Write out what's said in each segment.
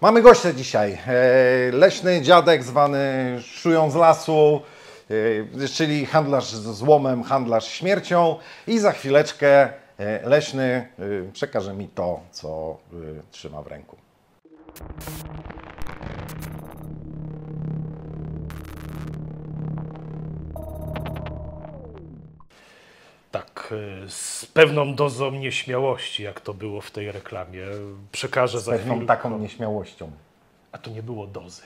Mamy gościa dzisiaj. Leśny dziadek zwany Szują z lasu, czyli handlarz ze złomem, handlarz śmiercią i za chwileczkę leśny przekaże mi to, co trzyma w ręku. Tak, z pewną dozą nieśmiałości, jak to było w tej reklamie, przekażę za chwilę. Z pewną taką nieśmiałością. A to nie było dozy.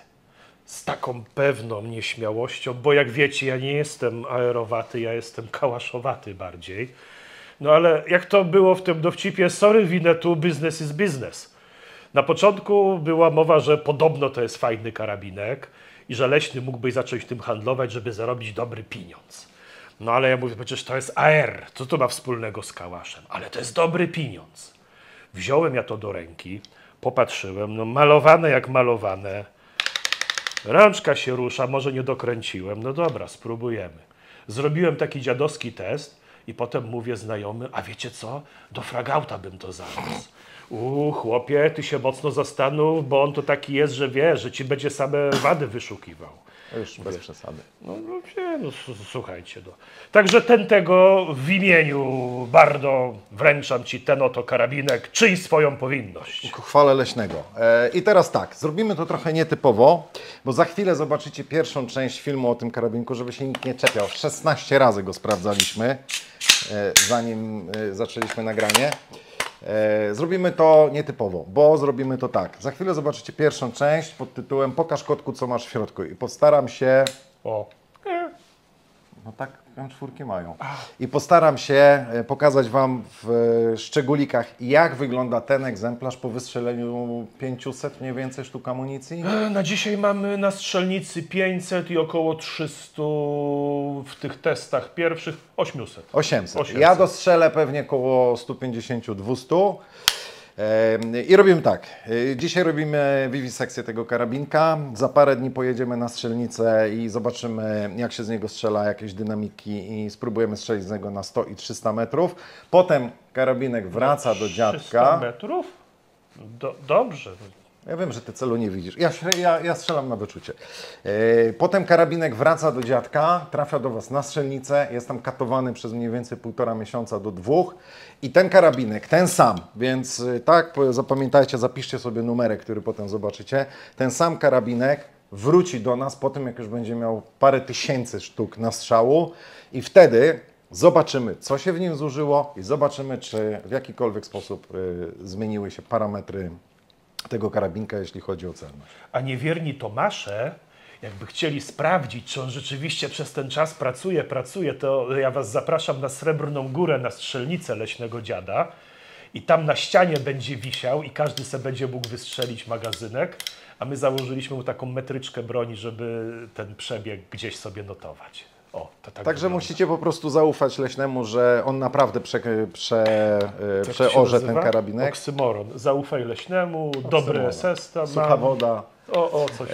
Z taką pewną nieśmiałością, bo jak wiecie, ja nie jestem aerowaty, ja jestem kałaszowaty bardziej. No ale jak to było w tym dowcipie, sorry Winnetu, business is business. Na początku była mowa, że podobno to jest fajny karabinek i że leśny mógłby zacząć tym handlować, żeby zarobić dobry pieniądz. No ale ja mówię, przecież to jest AR, co to ma wspólnego z kałaszem? Ale to jest dobry pieniądz. Wziąłem ja to do ręki, popatrzyłem, no malowane jak malowane. Rączka się rusza, może nie dokręciłem. No dobra, spróbujemy. Zrobiłem taki dziadowski test i potem mówię znajomy, a wiecie co? Do fragauta bym to zawiózł. Chłopie, ty się mocno zastanów, bo on to taki jest, że wie, że ci będzie same wady wyszukiwał. Już bez przesady. No, słuchajcie. No. Także tego w imieniu bardzo wręczam ci ten oto karabinek, czyń swoją powinność. Ku chwale leśnego. I teraz tak, zrobimy to trochę nietypowo, bo za chwilę zobaczycie pierwszą część filmu o tym karabinku, żeby się nikt nie czepiał. 16 razy go sprawdzaliśmy, zanim zaczęliśmy nagranie. Zrobimy to nietypowo, bo zrobimy to tak. Za chwilę zobaczycie pierwszą część pod tytułem Pokaż kotku, co masz w środku. I postaram się... No tak, M4 mają. I postaram się pokazać Wam w szczególikach, jak wygląda ten egzemplarz po wystrzeleniu 500 mniej więcej sztuk amunicji. Na dzisiaj mamy na strzelnicy 500 i około 300 w tych testach pierwszych 800. 800. Ja dostrzelę pewnie około 150-200. I robimy tak. Dzisiaj robimy wiwisekcję tego karabinka. Za parę dni pojedziemy na strzelnicę i zobaczymy, jak się z niego strzela, jakieś dynamiki i spróbujemy strzelić z niego na 100 i 300 metrów. Potem karabinek wraca do dziadka. 300 metrów? Dobrze. Ja wiem, że ty celu nie widzisz. Ja strzelam na wyczucie. Potem karabinek wraca do dziadka, trafia do Was na strzelnicę, jest tam katowany przez mniej więcej 1,5 miesiąca do 2. I ten karabinek, ten sam, więc tak, zapamiętajcie, zapiszcie sobie numerek, który potem zobaczycie. Ten sam karabinek wróci do nas po tym, jak już będzie miał parę tysięcy sztuk na strzału i wtedy zobaczymy, co się w nim zużyło i zobaczymy, czy w jakikolwiek sposób zmieniły się parametry tego karabinka, jeśli chodzi o celność. A niewierni Tomasze, jakby chcieli sprawdzić, czy on rzeczywiście przez ten czas pracuje, to ja Was zapraszam na Srebrną Górę, na strzelnicę leśnego dziada i tam na ścianie będzie wisiał i każdy sobie będzie mógł wystrzelić magazynek, a my założyliśmy mu taką metryczkę broni, żeby ten przebieg gdzieś sobie notować. O, to tak Także wygląda. musicie po prostu zaufać leśnemu, że on naprawdę przeorze ten karabinek. Oksymoron. Zaufaj leśnemu, dobry SS tam. Sucha woda. Coś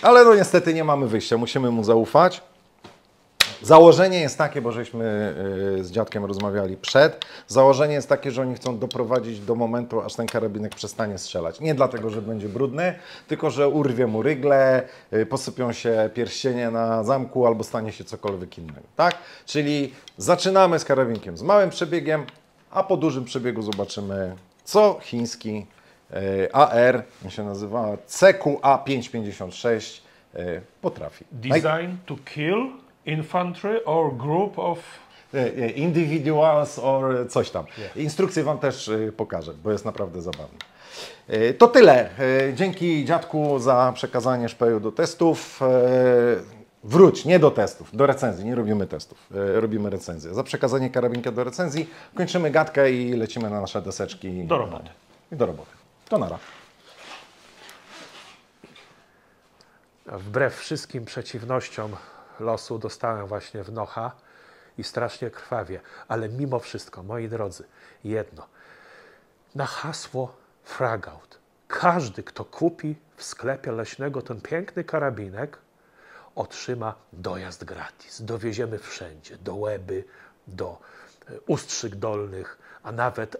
ale no niestety nie mamy wyjścia, musimy mu zaufać. Założenie jest takie, bo żeśmy z dziadkiem rozmawiali przed, założenie jest takie, że oni chcą doprowadzić do momentu, aż ten karabinek przestanie strzelać. Nie dlatego, że będzie brudny, tylko że urwie mu rygle, posypią się pierścienie na zamku albo stanie się cokolwiek innego. Tak? Czyli zaczynamy z karabinkiem z małym przebiegiem, a po dużym przebiegu zobaczymy, co chiński AR, on się nazywa CQA556, potrafi. Design to kill infantry or group of individuals or coś tam. Instrukcję Wam też pokażę, bo jest naprawdę zabawne. To tyle. Dzięki dziadku za przekazanie szpeju do testów. Wróć, nie do testów, do recenzji. Nie robimy testów, robimy recenzję. Za przekazanie karabinka do recenzji kończymy gadkę i lecimy na nasze deseczki. Do roboty. Do roboty. To nara. Wbrew wszystkim przeciwnościom losu dostałem właśnie w nocha i strasznie krwawie, ale mimo wszystko, moi drodzy, jedno. Na hasło Fragout każdy, kto kupi w sklepie leśnego ten piękny karabinek, otrzyma dojazd gratis. Dowieziemy wszędzie, do Łeby, do Ustrzyk Dolnych,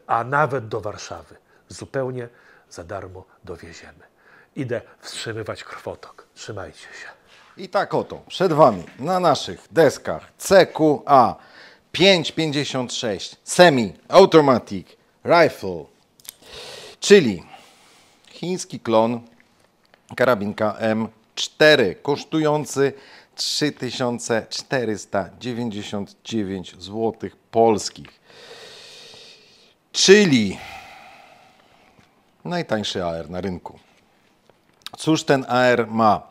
a nawet do Warszawy. Zupełnie za darmo dowieziemy. Idę wstrzymywać krwotok. Trzymajcie się. I tak oto, przed Wami na naszych deskach CQA 5,56 Semi-Automatic Rifle, czyli chiński klon karabinka M4, kosztujący 3499 zł polskich, czyli najtańszy AR na rynku. Cóż ten AR ma?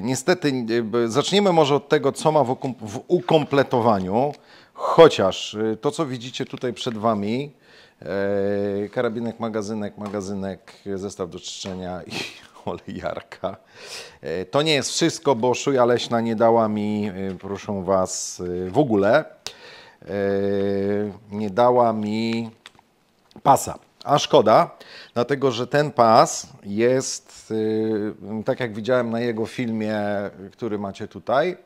Niestety, zaczniemy może od tego, co ma w ukompletowaniu, chociaż to, co widzicie tutaj przed Wami, karabinek, magazynek, zestaw do czyszczenia i olejarka. To nie jest wszystko, bo szuja leśna nie dała mi, proszę Was, w ogóle, nie dała mi pasa. A szkoda, dlatego że ten pas jest, tak jak widziałem na jego filmie, który macie tutaj,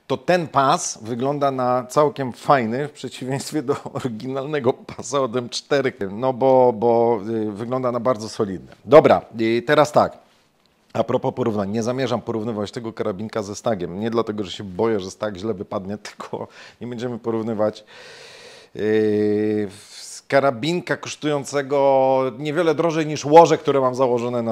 to ten pas wygląda na całkiem fajny, w przeciwieństwie do oryginalnego pasa od M4, no bo wygląda na bardzo solidny. Dobra, i teraz tak. A propos porównań, nie zamierzam porównywać tego karabinka ze Stagiem. Nie dlatego, że się boję, że Stag źle wypadnie, tylko nie będziemy porównywać karabinka kosztującego niewiele drożej niż łoże, które mam założone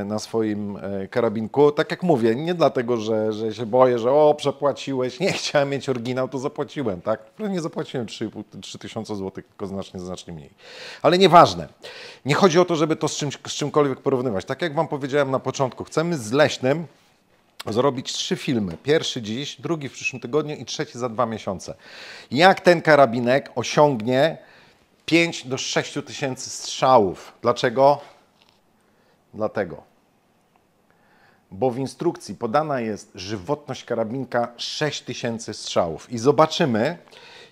na swoim karabinku. Tak jak mówię, nie dlatego, że się boję, że przepłaciłeś, nie chciałem mieć oryginał, to zapłaciłem, tak? No nie zapłaciłem 3000 zł, tylko znacznie mniej. Ale nieważne. Nie chodzi o to, żeby to z czymkolwiek porównywać. Tak jak Wam powiedziałem na początku, chcemy z Leśnym zrobić 3 filmy. Pierwszy dziś, drugi w przyszłym tygodniu i trzeci za 2 miesiące. Jak ten karabinek osiągnie 5 do 6 tysięcy strzałów. Dlaczego? Dlatego. Bo w instrukcji podana jest żywotność karabinka 6 tysięcy strzałów. I zobaczymy,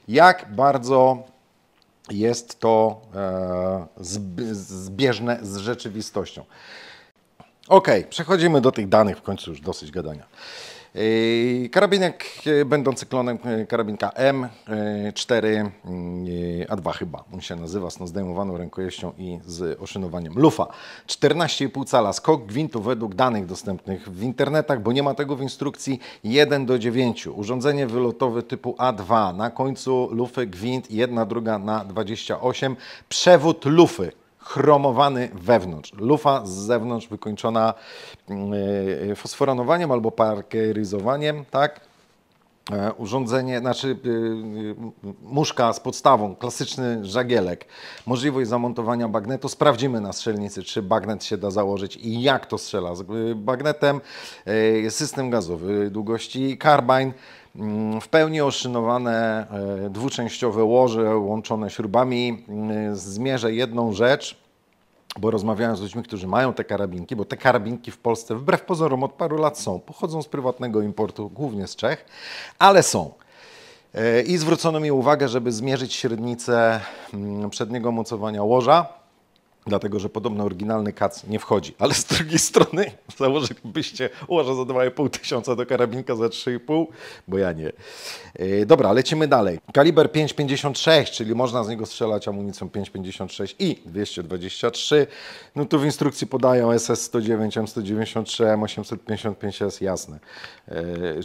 jak bardzo jest to zbieżne z rzeczywistością. Ok, przechodzimy do tych danych, w końcu już dosyć gadania. Karabinek będący klonem karabinka M4A2 chyba, on się nazywa, z zdejmowaną rękojeścią i z oszynowaniem. Lufa 14,5 cala, skok gwintu według danych dostępnych w internetach, bo nie ma tego w instrukcji, 1:9. Urządzenie wylotowe typu A2, na końcu lufy gwint 1/2/28, przewód lufy chromowany wewnątrz. Lufa z zewnątrz wykończona fosforanowaniem albo parkeryzowaniem, tak? Urządzenie, muszka z podstawą, klasyczny żagielek, możliwość zamontowania bagnetu. Sprawdzimy na strzelnicy, czy bagnet się da założyć i jak to strzela z bagnetem. System gazowy długości carbine. W pełni oszynowane dwuczęściowe łoże łączone śrubami. Zmierzę jedną rzecz, bo rozmawiałem z ludźmi, którzy mają te karabinki, bo te karabinki w Polsce wbrew pozorom od paru lat są. Pochodzą z prywatnego importu, głównie z Czech, ale są. I zwrócono mi uwagę, żeby zmierzyć średnicę przedniego mocowania łoża, dlatego że podobno oryginalny kac nie wchodzi. Ale z drugiej strony założylibyście łoże za 2500 do karabinka za 3,5, bo ja nie. Dobra, lecimy dalej. Kaliber 5,56, czyli można z niego strzelać amunicją 5,56 i 223. No tu w instrukcji podają SS-109, M193, M855S, jasne.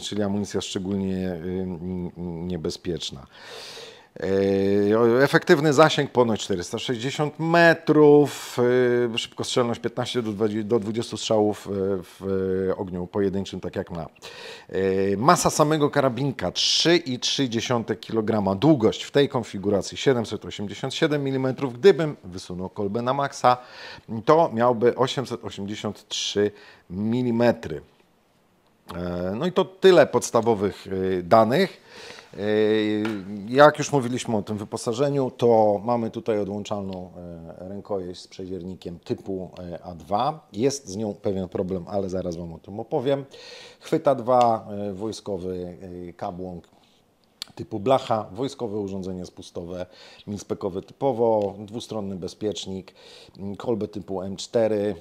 Czyli amunicja szczególnie niebezpieczna. Efektywny zasięg ponoć 460 metrów, szybkostrzelność 15 do 20 strzałów w ogniu pojedynczym, tak jak ma. Masa samego karabinka 3,3 kg, długość w tej konfiguracji 787 mm. Gdybym wysunął kolbę na maksa, to miałby 883 mm. No i to tyle podstawowych danych. Jak już mówiliśmy o tym wyposażeniu, to mamy tutaj odłączalną rękojeść z przeziernikiem typu A2. Jest z nią pewien problem, ale zaraz Wam o tym opowiem. Chwyt A2, wojskowy kabłąk typu blacha, wojskowe urządzenie spustowe, milspekowe typowo, dwustronny bezpiecznik, kolbę typu M4.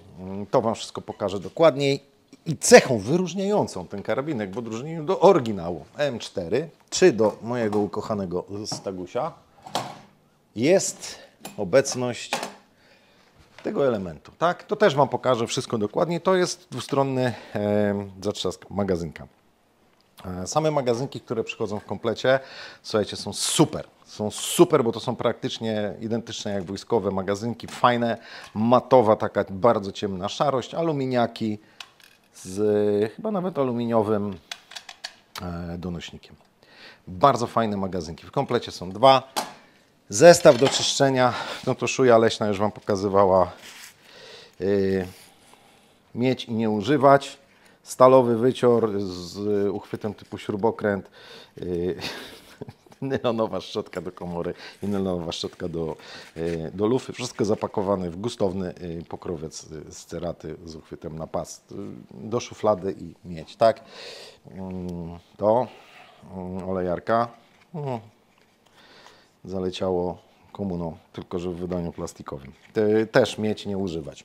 To Wam wszystko pokażę dokładniej. I cechą wyróżniającą ten karabinek w odróżnieniu do oryginału M4 czy do mojego ukochanego Stagusia jest obecność tego elementu, tak? To też Wam pokażę wszystko dokładnie. To jest dwustronny zatrzask magazynka. Same magazynki, które przychodzą w komplecie, słuchajcie, są super. Są super, bo to są praktycznie identyczne jak wojskowe magazynki. Fajne, matowa, taka bardzo ciemna szarość, aluminiaki z chyba nawet aluminiowym donośnikiem. Bardzo fajne magazynki. W komplecie są dwa. Zestaw do czyszczenia, no to Szuja Leśna już Wam pokazywała. Mieć i nie używać. Stalowy wycior z uchwytem typu śrubokręt. Nylonowa szczotka do komory i nylonowa szczotka do lufy. Wszystko zapakowane w gustowny pokrowiec z ceraty z uchwytem na pas. Do szuflady i mieć, tak? To olejarka. Zaleciało komuną, tylko że w wydaniu plastikowym. Też mieć, nie używać.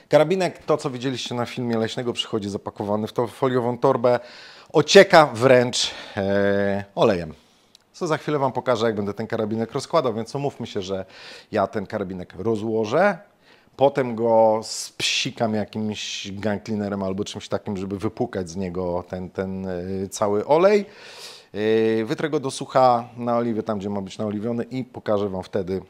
Karabinek, to co widzieliście na filmie Leśnego, przychodzi zapakowany w tą foliową torbę. Ocieka wręcz olejem. Co za chwilę Wam pokażę, jak będę ten karabinek rozkładał, więc umówmy się, że ja ten karabinek rozłożę, potem go spsikam jakimś gang cleanerem albo czymś takim, żeby wypłukać z niego ten cały olej. Wytrę go do sucha na oliwie, tam gdzie ma być naoliwiony i pokażę Wam wtedy,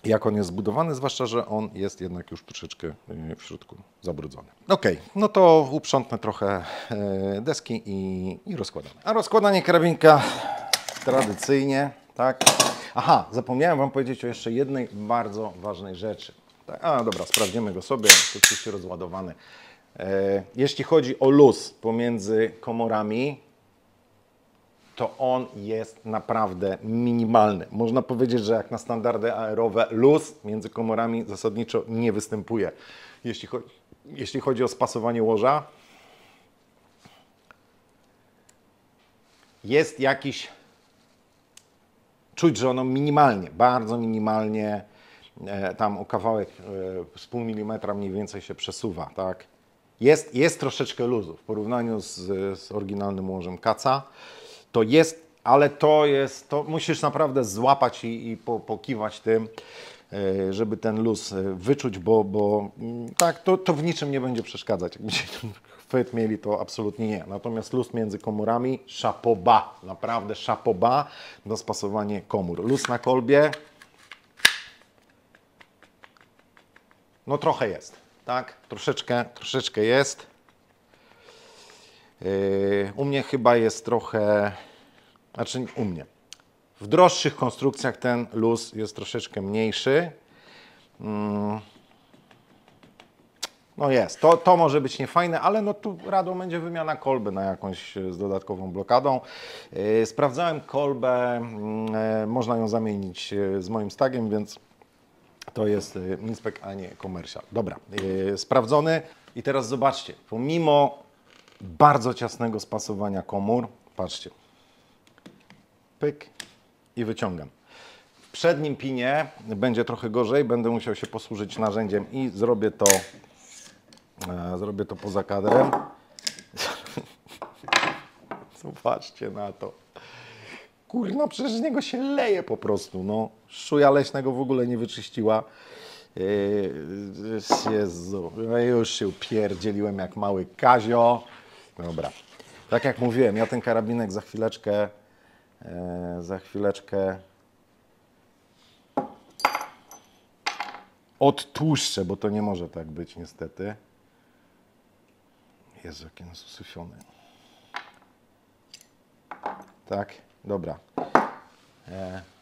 jak on jest zbudowany, zwłaszcza, że on jest jednak już troszeczkę w środku zabrudzony. Ok, no to uprzątnę trochę deski i rozkładamy. A rozkładanie karabinka tradycyjnie, tak? Aha, zapomniałem Wam powiedzieć o jeszcze jednej bardzo ważnej rzeczy. A dobra, sprawdzimy go sobie, to oczywiście rozładowany. Jeśli chodzi o luz pomiędzy komorami, to on jest naprawdę minimalny. Można powiedzieć, że jak na standardy aerowe luz między komorami zasadniczo nie występuje. Jeśli chodzi o spasowanie łoża, jest jakiś, czuć, że ono minimalnie, bardzo minimalnie, tam o kawałek z pół milimetra mniej więcej się przesuwa, tak? Jest troszeczkę luzu w porównaniu z oryginalnym łożem Kaca. To jest, ale to musisz naprawdę złapać i pokiwać tym, żeby ten luz wyczuć, bo tak, to w niczym nie będzie przeszkadzać. Jakbyście ten chwyt mieli, to absolutnie nie. Natomiast luz między komorami, chapeau bas, naprawdę chapeau bas do spasowania komór. Luz na kolbie, no trochę jest, tak? Troszeczkę jest. U mnie chyba jest trochę, znaczy u mnie. W droższych konstrukcjach ten luz jest troszeczkę mniejszy. No jest, to może być niefajne, ale no tu radą będzie wymiana kolby na jakąś z dodatkową blokadą. Sprawdzałem kolbę, można ją zamienić z moim stagiem, więc to jest Inspec, a nie Commercial. Dobra, sprawdzony. I teraz zobaczcie, pomimo bardzo ciasnego spasowania komór, patrzcie, pyk i wyciągam. W przednim pinie będzie trochę gorzej, będę musiał się posłużyć narzędziem i zrobię to poza kadrem. Zobaczcie na to. Kurna, przecież z niego się leje po prostu. No. Szuja Leśnego w ogóle nie wyczyściła. Jezu, ja już się upierdzieliłem jak mały Kazio. Dobra, tak jak mówiłem, ja ten karabinek za chwileczkę odtłuszczę, bo to nie może tak być niestety. Jezu, jaki on jest usyfiony. Tak, dobra.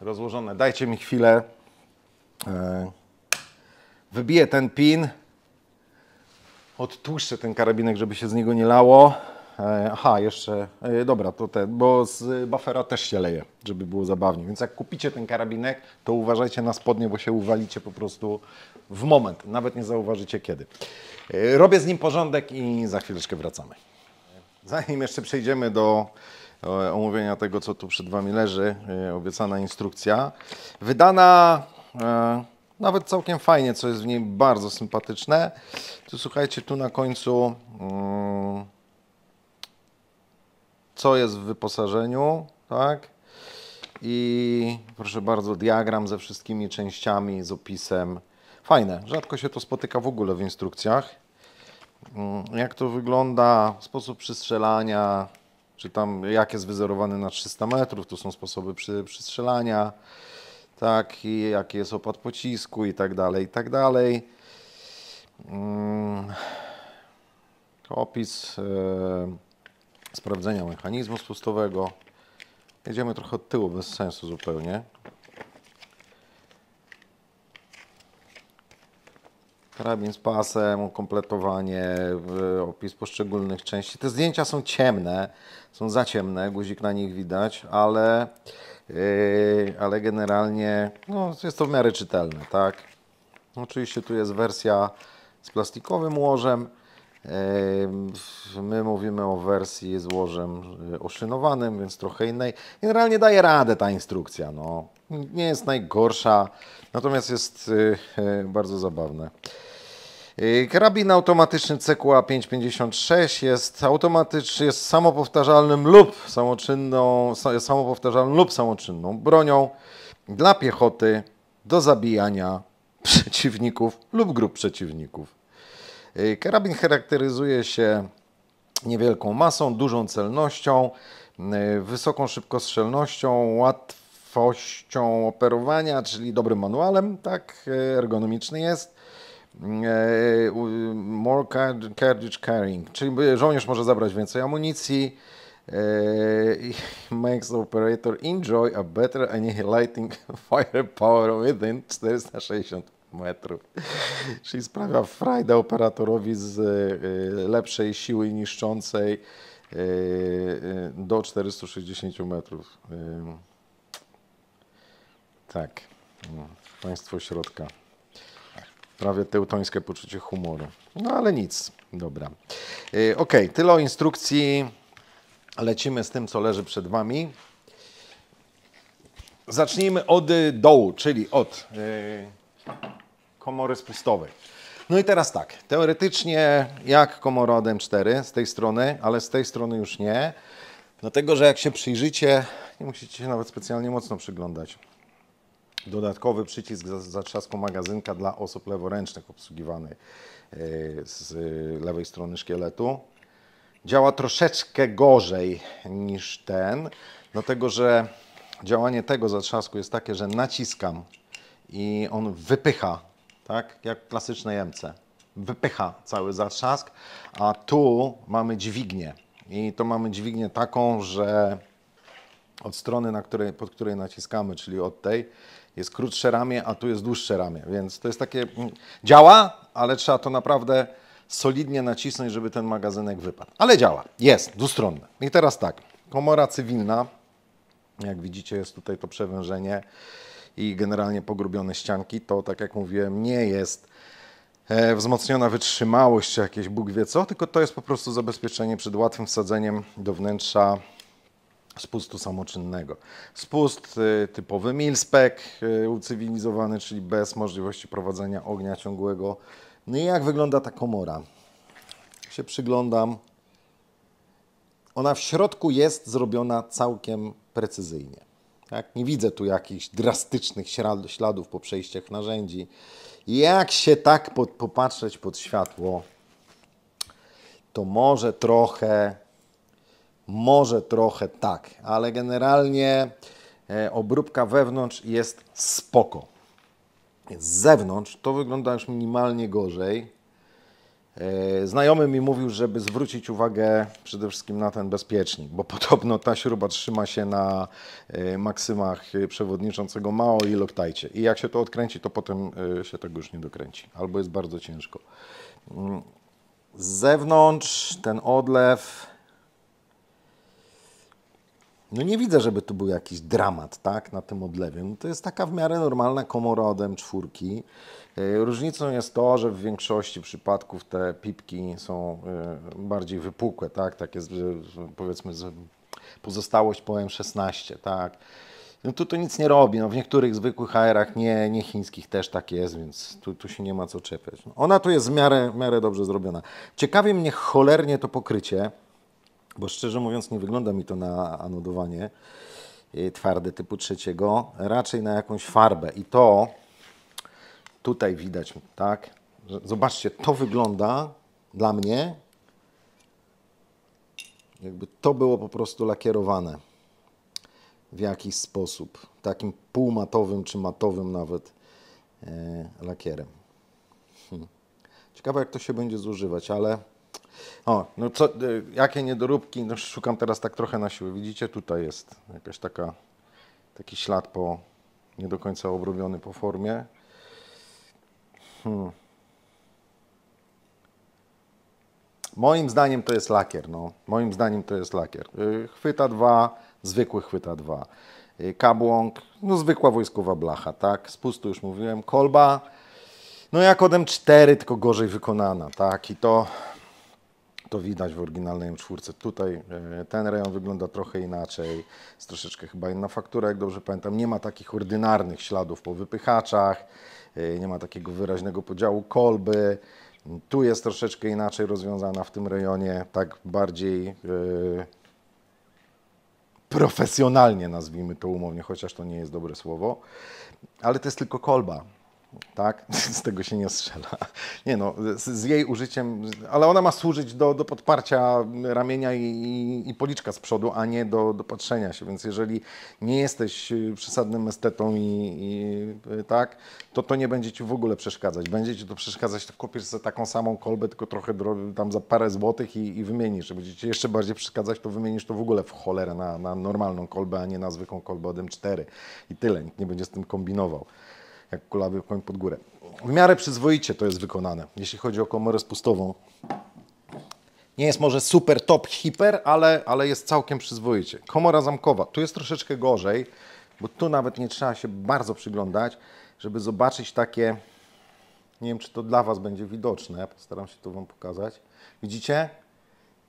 Rozłożone, dajcie mi chwilę. Wybiję ten pin. Odtłuszczę ten karabinek, żeby się z niego nie lało. Aha, jeszcze, dobra, to bo z buffera też się leje, żeby było zabawnie. Więc jak kupicie ten karabinek, to uważajcie na spodnie, bo się uwalicie po prostu w moment. Nawet nie zauważycie kiedy. Robię z nim porządek i za chwileczkę wracamy. Zanim jeszcze przejdziemy do omówienia tego, co tu przed Wami leży, obiecana instrukcja. Wydana nawet całkiem fajnie, co jest w niej bardzo sympatyczne. Tu słuchajcie, tu na końcu co jest w wyposażeniu, tak? I proszę bardzo, diagram ze wszystkimi częściami, z opisem. Fajne, rzadko się to spotyka w ogóle w instrukcjach. Jak to wygląda, sposób przystrzelania, czy tam jak jest wyzerowany na 300 metrów, to są sposoby przystrzelania, tak, i jaki jest opad pocisku i tak dalej, i tak dalej. Opis sprawdzenia mechanizmu spustowego. Jedziemy trochę od tyłu, bez sensu zupełnie. Karabin z pasem, ukompletowanie, opis poszczególnych części. Te zdjęcia są ciemne, są za ciemne, guzik na nich widać, ale generalnie no, jest to w miarę czytelne, tak? Oczywiście tu jest wersja z plastikowym łożem. My mówimy o wersji z łożem oszynowanym, więc trochę innej. Generalnie daje radę ta instrukcja. No. Nie jest najgorsza, natomiast jest bardzo zabawne. Karabin automatyczny CQA 556 jest samopowtarzalną lub samoczynną bronią dla piechoty do zabijania przeciwników lub grup przeciwników. Karabin charakteryzuje się niewielką masą, dużą celnością, wysoką szybkostrzelnością, łatwością operowania, czyli dobrym manualem, tak, ergonomiczny jest. More cartridge carrying, czyli żołnierz może zabrać więcej amunicji. Makes the operator enjoy a better annihilating firepower within 460 metrów. Czyli sprawia frajdę operatorowi z lepszej siły niszczącej do 460 metrów. Tak, państwo środka. Prawie teutońskie poczucie humoru. No ale nic, dobra. Ok, tyle o instrukcji. Lecimy z tym, co leży przed Wami. Zacznijmy od dołu, czyli od komory spustowej. No i teraz tak, teoretycznie jak komora od M4 z tej strony, ale z tej strony już nie. Dlatego, że jak się przyjrzycie, nie musicie się nawet specjalnie mocno przyglądać. Dodatkowy przycisk zatrzasku magazynka dla osób leworęcznych obsługiwany z lewej strony szkieletu. Działa troszeczkę gorzej niż ten, dlatego że działanie tego zatrzasku jest takie, że naciskam i on wypycha, tak, jak w klasycznej MC. Wypycha cały zatrzask, a tu mamy dźwignię. I to mamy dźwignię taką, że od strony, pod której naciskamy, czyli od tej, jest krótsze ramię, a tu jest dłuższe ramię. Więc to jest takie... Działa, ale trzeba to naprawdę solidnie nacisnąć, żeby ten magazynek wypadł. Ale działa, jest, dwustronny. I teraz tak, komora cywilna, jak widzicie jest tutaj to przewężenie i generalnie pogrubione ścianki, to tak jak mówiłem nie jest wzmocniona wytrzymałość czy jakieś Bóg wie co, tylko to jest po prostu zabezpieczenie przed łatwym wsadzeniem do wnętrza spustu samoczynnego. Spust typowy mil-spec, ucywilizowany, czyli bez możliwości prowadzenia ognia ciągłego. No i jak wygląda ta komora? Jak się przyglądam, ona w środku jest zrobiona całkiem precyzyjnie. Tak? Nie widzę tu jakichś drastycznych śladów po przejściach narzędzi. Jak się tak popatrzeć pod światło, to może trochę tak, ale generalnie obróbka wewnątrz jest spoko. Z zewnątrz to wygląda już minimalnie gorzej. Znajomy mi mówił, żeby zwrócić uwagę przede wszystkim na ten bezpiecznik, bo podobno ta śruba trzyma się na maksymach przewodniczącego Mao i Loctite. I jak się to odkręci, to potem się tego już nie dokręci, albo jest bardzo ciężko. Z zewnątrz ten odlew... No nie widzę, żeby tu był jakiś dramat, tak, na tym odlewie. No to jest taka w miarę normalna komora od M4. Różnicą jest to, że w większości przypadków te pipki są bardziej wypukłe, tak, takie powiedzmy pozostałość po M16, tak. No tu to nic nie robi, no w niektórych zwykłych HR-ach, nie chińskich też tak jest, więc tu się nie ma co czepiać. Ona tu jest w miarę dobrze zrobiona. Ciekawi mnie cholernie to pokrycie, bo szczerze mówiąc nie wygląda mi to na anodowanie twarde typu trzeciego, raczej na jakąś farbę. I to Tutaj widać, tak? Zobaczcie, to wygląda dla mnie, jakby to było po prostu lakierowane w jakiś sposób, takim półmatowym czy matowym nawet lakierem. Ciekawe, jak to się będzie zużywać, ale o, no co, jakie niedoróbki, no szukam teraz tak trochę na siłę. Widzicie, tutaj jest jakaś taki ślad nie do końca obrobiony po formie. Moim zdaniem to jest lakier, no. Moim zdaniem to jest lakier. Chwyta 2, zwykły chwyta 2. Kabłąk, no zwykła wojskowa blacha, tak. Spustu już mówiłem. Kolba, no jak od M4, tylko gorzej wykonana, tak. I to widać w oryginalnej M4. Tutaj ten rejon wygląda trochę inaczej. Jest troszeczkę chyba inna faktura, jak dobrze pamiętam. Nie ma takich ordynarnych śladów po wypychaczach. Nie ma takiego wyraźnego podziału kolby. Tu jest troszeczkę inaczej rozwiązana w tym rejonie, tak bardziej profesjonalnie, nazwijmy to umownie, chociaż to nie jest dobre słowo, ale to jest tylko kolba, tak? Z tego się nie strzela. Nie no, z jej użyciem, ale ona ma służyć do podparcia ramienia i policzka z przodu, a nie do patrzenia się, więc jeżeli nie jesteś przesadnym estetą tak, to nie będzie Ci w ogóle przeszkadzać. Będzie Ci to przeszkadzać, to kupisz sobie taką samą kolbę, tylko trochę tam za parę złotych i wymienisz. Jak będzie Ci jeszcze bardziej przeszkadzać, to wymienisz to w ogóle w cholerę na normalną kolbę, a nie na zwykłą kolbę od M4 i tyle. Nikt nie będzie z tym kombinował jak kulawy koń pod górę. W miarę przyzwoicie to jest wykonane, jeśli chodzi o komorę spustową. Nie jest może super top hiper, ale jest całkiem przyzwoicie. Komora zamkowa, tu jest troszeczkę gorzej, bo tu nawet nie trzeba się bardzo przyglądać, żeby zobaczyć takie, nie wiem czy to dla Was będzie widoczne, postaram się to Wam pokazać. Widzicie?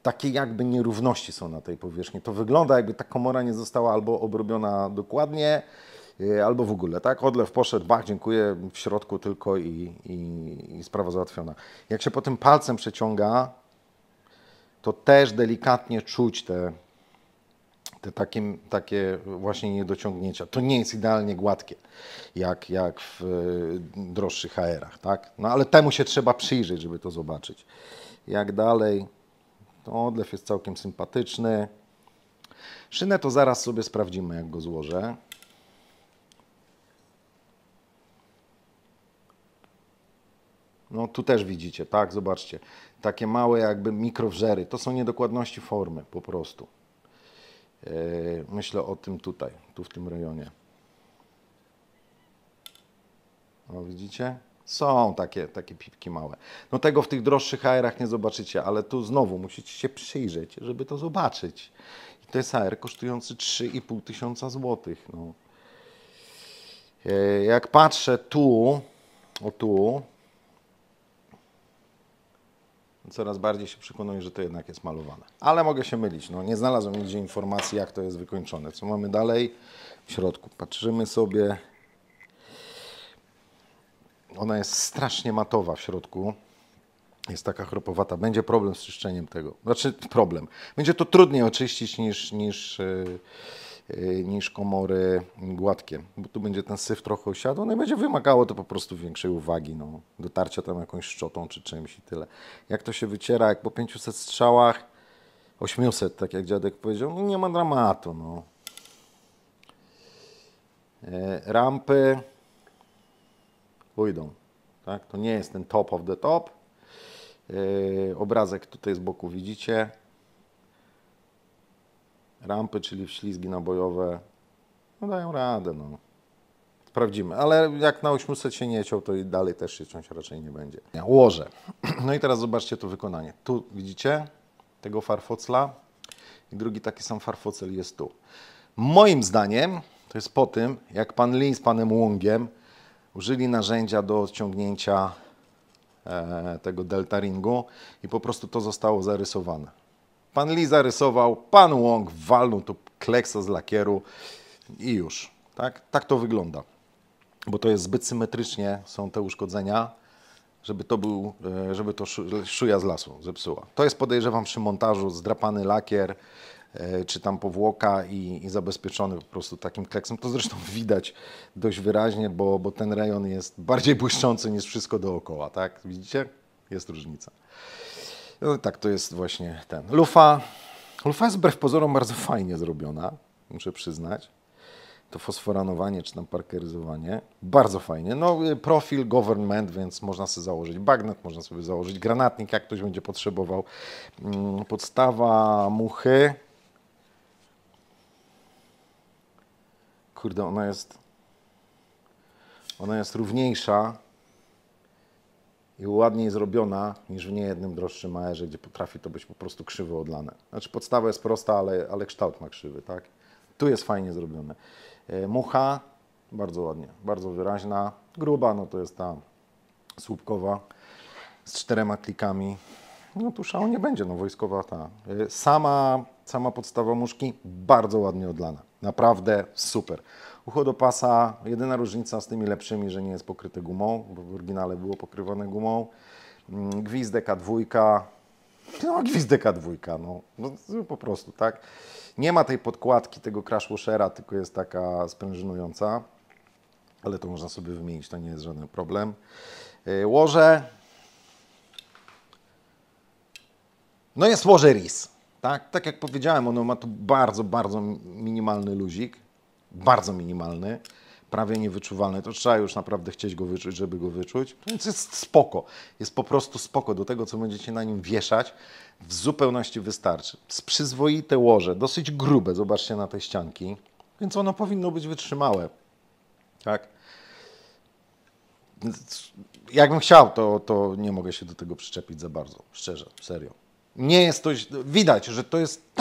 Takie jakby nierówności są na tej powierzchni. To wygląda jakby ta komora nie została albo obrobiona dokładnie, albo w ogóle, tak? Odlew poszedł, bach, dziękuję, w środku tylko i sprawa załatwiona. Jak się potem palcem przeciąga, to też delikatnie czuć te takie właśnie niedociągnięcia. To nie jest idealnie gładkie, jak w droższych HR-ach, tak? No ale temu się trzeba przyjrzeć, żeby to zobaczyć. Jak dalej, to odlew jest całkiem sympatyczny. Szynę to zaraz sobie sprawdzimy, jak go złożę. No tu też widzicie, tak? Zobaczcie. Takie małe jakby mikrowrzery. To są niedokładności formy po prostu. Myślę o tym tutaj, tu w tym rejonie. O, widzicie? Są takie pipki małe. No tego w tych droższych HR-ach nie zobaczycie, ale tu znowu musicie się przyjrzeć, żeby to zobaczyć. I to jest HR kosztujący 3,5 tysiąca złotych. No. Jak patrzę tu, coraz bardziej się przekonuję, że to jednak jest malowane. Ale mogę się mylić. No, nie znalazłem nigdzie informacji, jak to jest wykończone. Co mamy dalej? W środku. Patrzymy sobie. Ona jest strasznie matowa w środku. Jest taka chropowata. Będzie problem z czyszczeniem tego. Znaczy problem. Będzie to trudniej oczyścić niż komory gładkie, bo tu będzie ten syf trochę osiadł, no i będzie wymagało to po prostu większej uwagi, no, dotarcia tam jakąś szczotą czy czymś i tyle. Jak to się wyciera, jak po 500 strzałach, 800, tak jak dziadek powiedział, no nie ma dramatu, no. Rampy pójdą, tak, to nie jest ten top of the top. Obrazek tutaj z boku widzicie. Rampy, czyli wślizgi nabojowe, no dają radę, no. Sprawdzimy, ale jak na 800 się nie ciął, to i dalej też się ciąć raczej nie będzie. Łoże. No i teraz zobaczcie to wykonanie. Tu widzicie tego farfocla i drugi taki sam farfocel jest tu. Moim zdaniem to jest po tym, jak pan Lee z panem Wongiem użyli narzędzia do odciągnięcia tego delta ringu i po prostu to zostało zarysowane. Pan Lee zarysował, pan Wong walnął tu kleksa z lakieru i już. Tak to wygląda. Bo to jest zbyt symetrycznie, są te uszkodzenia, żeby to szuja z lasu zepsuła. To jest, podejrzewam, przy montażu zdrapany lakier, czy tam powłoka i zabezpieczony po prostu takim kleksem. To zresztą widać dość wyraźnie, bo ten rejon jest bardziej błyszczący niż wszystko dookoła, tak? Widzicie? Jest różnica. No tak, to jest właśnie ten. Lufa jest wbrew pozorom bardzo fajnie zrobiona, muszę przyznać. To fosforanowanie czy tam parkeryzowanie, bardzo fajnie. No profil government, więc można sobie założyć bagnet, można sobie założyć granatnik, jak ktoś będzie potrzebował. Podstawa muchy. Kurde, ona jest równiejsza i ładniej zrobiona niż w niejednym droższym AR-ze, gdzie potrafi to być po prostu krzywo odlane. Znaczy podstawa jest prosta, ale kształt ma krzywy, tak? Tu jest fajnie zrobione. Mucha, bardzo ładnie, bardzo wyraźna. Gruba, no to jest ta słupkowa z 4 klikami. No tu szału nie będzie, no wojskowa ta. Sama podstawa muszki bardzo ładnie odlana. Naprawdę super. Ucho do pasa, jedyna różnica z tymi lepszymi, że nie jest pokryte gumą, bo w oryginale było pokrywane gumą. Gwizdek A2, no gwizdek A2, no po prostu, tak. Nie ma tej podkładki, tego crash washera, tylko jest taka sprężynująca, ale to można sobie wymienić, to nie jest żaden problem. Łoże, no jest łoże RIS, tak? Tak jak powiedziałem, ono ma tu bardzo, bardzo minimalny luzik, bardzo minimalny, prawie niewyczuwalny. To trzeba już naprawdę chcieć go wyczuć, żeby go wyczuć. Więc jest spoko, jest po prostu spoko. Do tego, co będziecie na nim wieszać, w zupełności wystarczy. Jest przyzwoite łoże, dosyć grube, zobaczcie na te ścianki, więc ono powinno być wytrzymałe, tak? Jakbym chciał, to nie mogę się do tego przyczepić za bardzo, szczerze, serio. Nie jest to, widać, że to jest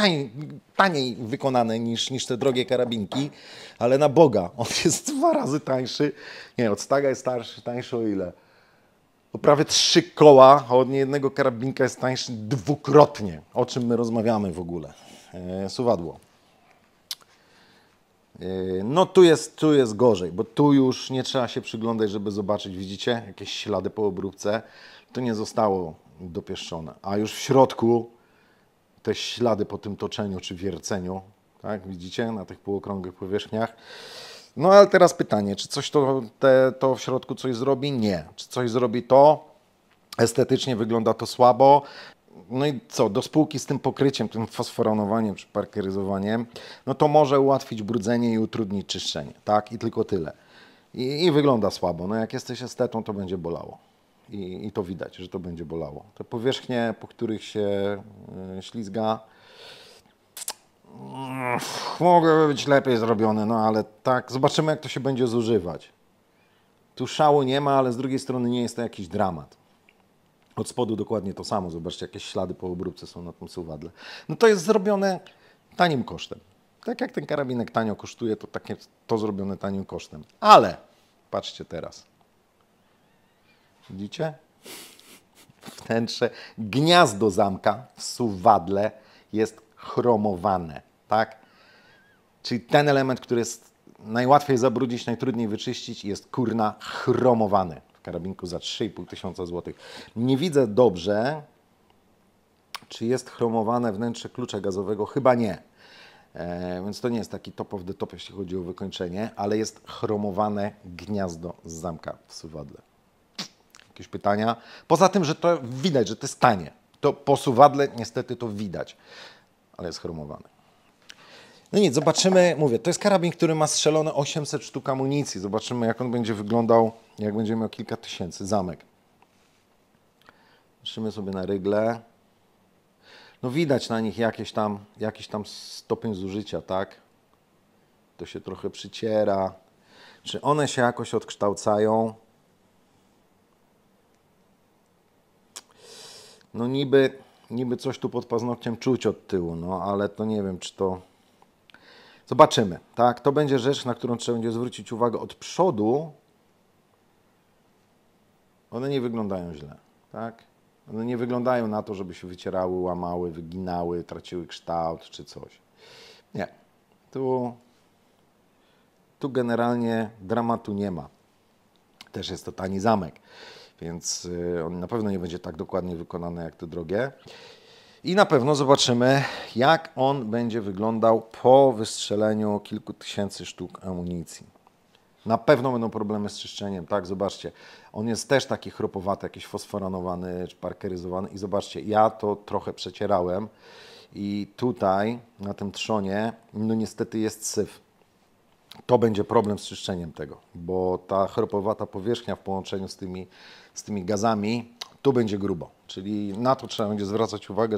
taniej wykonane niż te drogie karabinki, ale na Boga, on jest 2 razy tańszy. Nie, od Staga jest tańszy o ile? O prawie 3 koła, a od niejednego karabinka jest tańszy dwukrotnie. O czym my rozmawiamy w ogóle? Suwadło. No tu jest gorzej, bo tu już nie trzeba się przyglądać, żeby zobaczyć, widzicie, jakieś ślady po obróbce. To nie zostało dopieszczone, a już w środku te ślady po tym toczeniu czy wierceniu, tak, widzicie, na tych półokrągłych powierzchniach. No ale teraz pytanie, czy coś to w środku coś zrobi? Nie. Czy coś zrobi to? Estetycznie wygląda to słabo. No i co, do spółki z tym pokryciem, tym fosforanowaniem czy parkeryzowaniem, no to może ułatwić brudzenie i utrudnić czyszczenie, tak? I tylko tyle. I wygląda słabo. No jak jesteś estetą, to będzie bolało. I to widać, że to będzie bolało. Te powierzchnie, po których się ślizga, mogłyby być lepiej zrobione, no ale tak, zobaczymy jak to się będzie zużywać. Tu szału nie ma, ale z drugiej strony nie jest to jakiś dramat. Od spodu dokładnie to samo, zobaczcie jakieś ślady po obróbce są na tym suwadle. No to jest zrobione tanim kosztem. Tak jak ten karabinek tanio kosztuje, to takie to zrobione tanim kosztem. Ale patrzcie teraz. Widzicie? Wnętrze, gniazdo zamka w suwadle jest chromowane, tak? Czyli ten element, który jest najłatwiej zabrudzić, najtrudniej wyczyścić, jest kurna chromowany w karabinku za 3,5 tysiąca złotych. Nie widzę dobrze, czy jest chromowane wnętrze klucza gazowego. Chyba nie. Więc to nie jest taki top of the top, jeśli chodzi o wykończenie, ale jest chromowane gniazdo z zamka w suwadle. Jakieś pytania? Poza tym, że to widać, że to jest tanie. To po suwadle niestety to widać, ale jest chromowany. No nic, zobaczymy. Mówię, to jest karabin, który ma strzelone 800 sztuk amunicji. Zobaczymy, jak on będzie wyglądał, jak będzie miał kilka tysięcy. Zamek. Patrzymy sobie na rygle. No widać na nich jakiś tam stopień zużycia, tak? To się trochę przyciera. Czy one się jakoś odkształcają? No niby coś tu pod paznokciem czuć od tyłu, no ale to nie wiem, czy to... Zobaczymy, tak? To będzie rzecz, na którą trzeba będzie zwrócić uwagę od przodu. One nie wyglądają źle, tak? One nie wyglądają na to, żeby się wycierały, łamały, wyginały, traciły kształt czy coś. Nie. Tu generalnie dramatu nie ma. Też jest to tani zamek, więc on na pewno nie będzie tak dokładnie wykonany jak te drogie. I na pewno zobaczymy, jak on będzie wyglądał po wystrzeleniu kilku tysięcy sztuk amunicji. Na pewno będą problemy z czyszczeniem, tak? Zobaczcie, on jest też taki chropowaty, jakiś fosforanowany czy parkeryzowany. I zobaczcie, ja to trochę przecierałem i tutaj na tym trzonie, no niestety jest syf. To będzie problem z czyszczeniem tego, bo ta chropowata powierzchnia w połączeniu z tymi gazami, tu będzie grubo. Czyli na to trzeba będzie zwracać uwagę,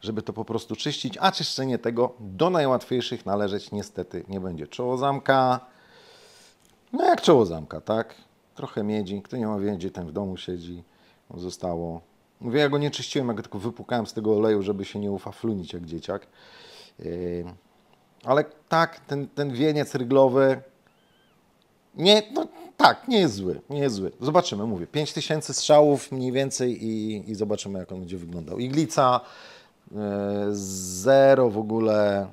żeby to po prostu czyścić, a czyszczenie tego do najłatwiejszych należeć niestety nie będzie. Czoło zamka, no jak czoło zamka, tak? Trochę miedzi, kto nie ma miedzi, ten w domu siedzi, zostało. Mówię, ja go nie czyściłem, ja go tylko wypłukałem z tego oleju, żeby się nie ufaflunić jak dzieciak. Ale tak, ten wieniec ryglowy, nie, no tak, nie jest zły, nie jest zły. Zobaczymy, mówię, 5000 strzałów mniej więcej i zobaczymy, jak on będzie wyglądał. Iglica, zero w ogóle,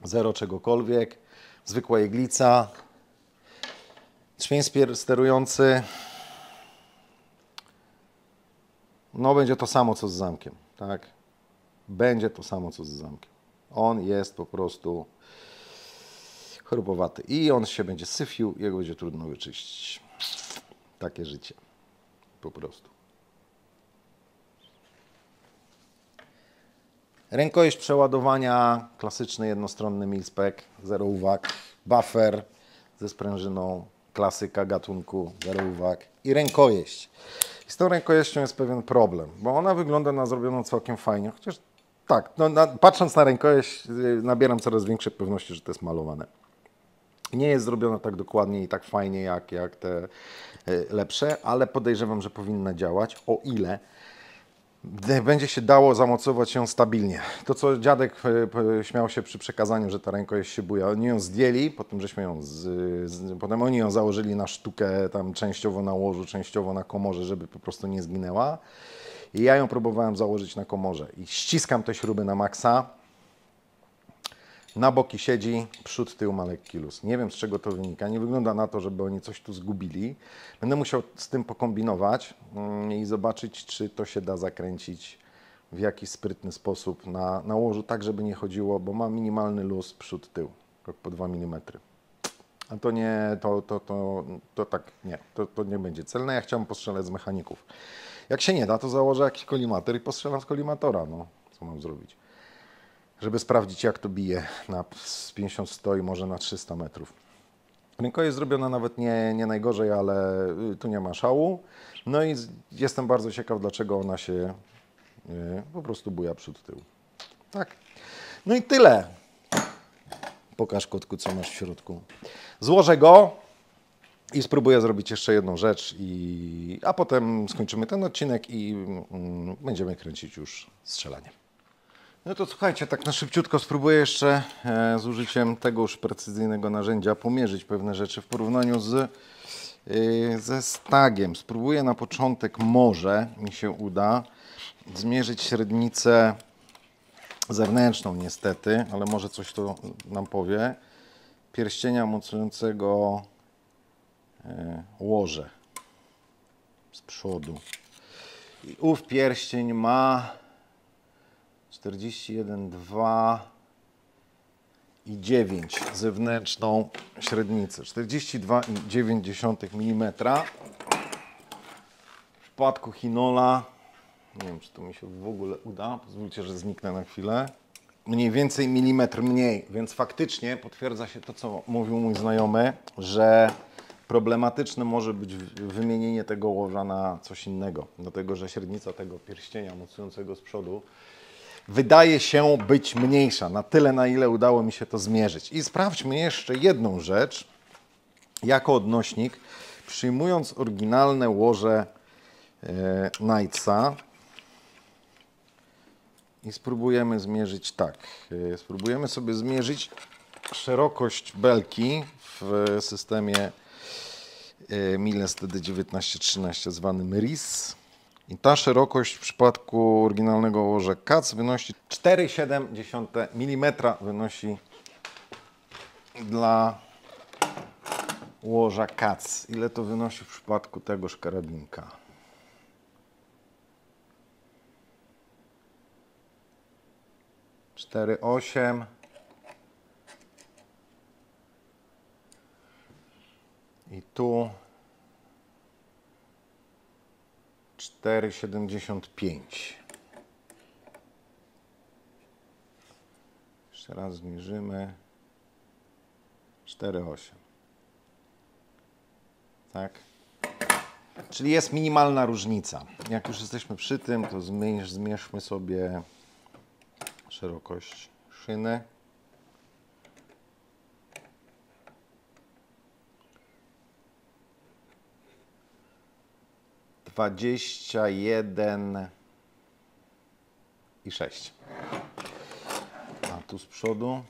zero czegokolwiek, zwykła iglica, trzmień sterujący, no będzie to samo, co z zamkiem, tak? Będzie to samo, co z zamkiem. On jest po prostu chorobowaty i on się będzie syfił, jego będzie trudno wyczyścić. Takie życie. Po prostu. Rękojeść przeładowania, klasyczny jednostronny mil-spec, zero uwag. Buffer ze sprężyną, klasyka gatunku, zero uwag. I rękojeść. I z tą rękojeścią jest pewien problem, bo ona wygląda na zrobioną całkiem fajnie, chociaż tak, no, patrząc na rękojeść nabieram coraz większej pewności, że to jest malowane. Nie jest zrobiona tak dokładnie i tak fajnie jak te lepsze, ale podejrzewam, że powinna działać, o ile będzie się dało zamocować ją stabilnie. To, co dziadek śmiał się przy przekazaniu, że ta rękojeść się buja. Oni ją zdjęli, potem żeśmy ją potem oni ją założyli na sztukę, tam częściowo na łożu, częściowo na komorze, żeby po prostu nie zginęła. I ja ją próbowałem założyć na komorze i ściskam te śruby na maksa. Na boki siedzi, przód, tył ma lekki luz. Nie wiem, z czego to wynika. Nie wygląda na to, żeby oni coś tu zgubili. Będę musiał z tym pokombinować i zobaczyć, czy to się da zakręcić w jakiś sprytny sposób na łożu, tak żeby nie chodziło, bo ma minimalny luz przód, tył, rok po 2 mm. A to nie, to tak nie, to nie będzie celne. Ja chciałem postrzelać z mechaników. Jak się nie da, to założę jakiś kolimator i postrzelam z kolimatora. No, co mam zrobić? Żeby sprawdzić, jak to bije z 50-100 i może na 300 metrów. Ręko jest zrobiona nawet nie najgorzej, ale tu nie ma szału. No i jestem bardzo ciekaw, dlaczego ona się po prostu buja przód, tył. Tak. No i tyle. Pokaż, kotku, co masz w środku. Złożę go i spróbuję zrobić jeszcze jedną rzecz, a potem skończymy ten odcinek i będziemy kręcić już strzelanie. No to słuchajcie, tak na szybciutko spróbuję jeszcze z użyciem tegoż precyzyjnego narzędzia pomierzyć pewne rzeczy w porównaniu ze stagiem. Spróbuję na początek, może mi się uda, zmierzyć średnicę zewnętrzną niestety, ale może coś to nam powie. Pierścienia mocującego łoże z przodu. I ów pierścień ma 41,2 i 9 zewnętrzną średnicę. 42,9 mm. W przypadku Hinola, nie wiem, czy to mi się w ogóle uda, pozwólcie, że zniknę na chwilę, mniej więcej milimetr mniej, więc faktycznie potwierdza się to, co mówił mój znajomy, że problematyczne może być wymienienie tego łoża na coś innego, dlatego że średnica tego pierścienia mocującego z przodu wydaje się być mniejsza, na tyle, na ile udało mi się to zmierzyć. I sprawdźmy jeszcze jedną rzecz, jako odnośnik, przyjmując oryginalne łoże Knightsa i spróbujemy zmierzyć tak. Spróbujemy sobie zmierzyć szerokość belki w systemie Miles TD1913 zwanym RIS. I ta szerokość w przypadku oryginalnego łoża Katz wynosi 4,7 mm wynosi dla łoża Katz. Ile to wynosi w przypadku tegoż karabinka? 4,8 i tu 4,75. Jeszcze raz zmierzymy. 4,8. Tak? Czyli jest minimalna różnica. Jak już jesteśmy przy tym, to zmierzmy sobie szerokość szyny. Dwadzieścia jeden i 6. A tu z przodu.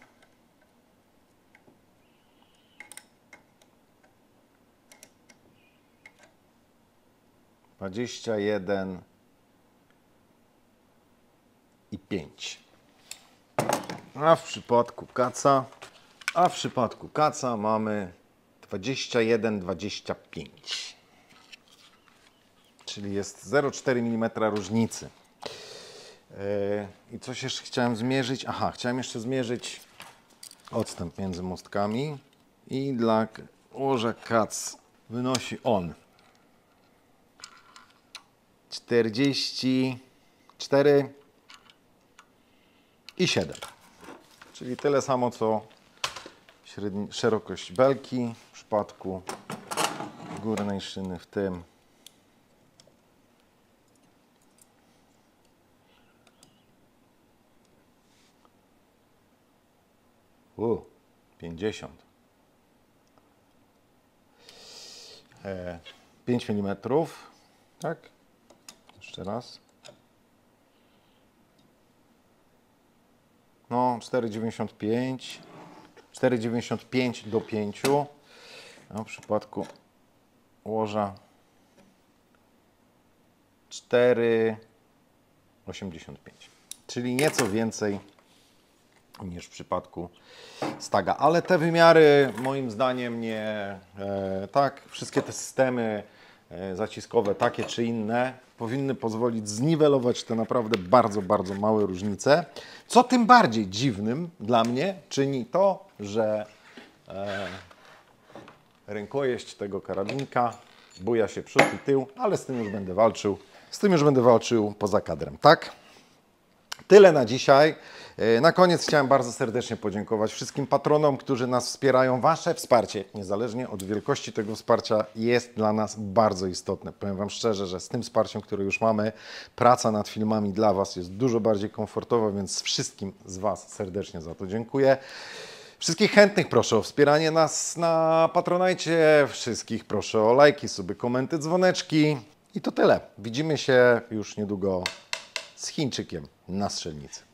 Dwadzieścia jeden i 5. A w przypadku kaca mamy 21,25. Czyli jest 0,4 mm różnicy. I coś jeszcze chciałem zmierzyć. Aha, chciałem jeszcze zmierzyć odstęp między mostkami. I dla łoża kac wynosi on 44 i 7. Czyli tyle samo co szerokość belki w przypadku górnej szyny w tym. U, 50. 5 mm. Tak? Jeszcze raz. No, 4,95. 4,95 do 5. A w przypadku łoża 4,85. Czyli nieco więcej niż w przypadku staga. Ale te wymiary moim zdaniem nie... tak, wszystkie te systemy zaciskowe, takie czy inne, powinny pozwolić zniwelować te naprawdę bardzo, bardzo małe różnice. Co tym bardziej dziwnym dla mnie czyni to, że rękojeść tego karabinka buja się przód i tył, ale z tym już będę walczył. Z tym już będę walczył poza kadrem, tak? Tyle na dzisiaj. Na koniec chciałem bardzo serdecznie podziękować wszystkim patronom, którzy nas wspierają. Wasze wsparcie, niezależnie od wielkości tego wsparcia, jest dla nas bardzo istotne. Powiem Wam szczerze, że z tym wsparciem, które już mamy, praca nad filmami dla Was jest dużo bardziej komfortowa, więc wszystkim z Was serdecznie za to dziękuję. Wszystkich chętnych proszę o wspieranie nas na Patronite. Wszystkich proszę o lajki, suby, komenty, dzwoneczki. I to tyle. Widzimy się już niedługo z Chińczykiem na strzelnicy.